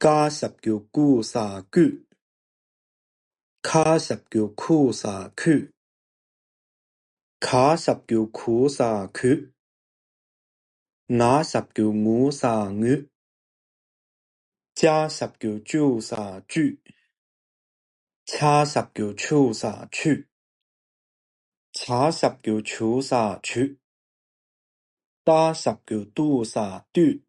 加十叫姑撒居，卡十叫酷撒區，卡十叫酷撒區，那十叫烏撒語，加十叫豬撒豬，叉十叫粗撒粗，叉十叫粗撒粗，打十叫嘟撒嘟，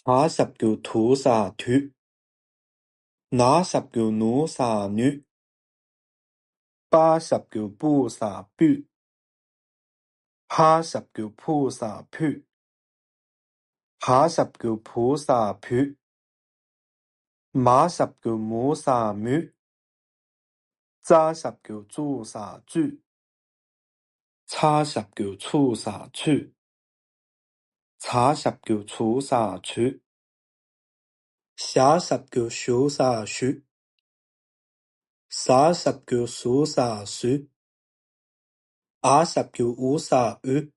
下十叫吐撒吐，那十叫努撒女，八十叫布撒布，下十叫鋪撒鋪，下十叫鋪撒鋪，馬十叫母撒母，揸十叫豬撒豬，叉十叫粗撒粗，叉十叫粗撒粗，下十叫數撒數，沙十叫數撒數，阿十叫烏撒烏，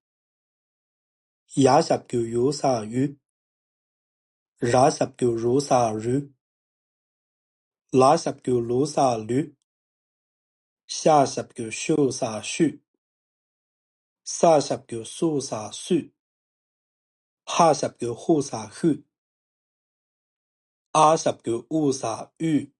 呀十叫U撒 U， ra十叫如撒如，拉十叫魯撒魯，下十叫數撒數，沙十叫蘇撒蘇，下十叫呼撒呼，阿十叫烏撒烏，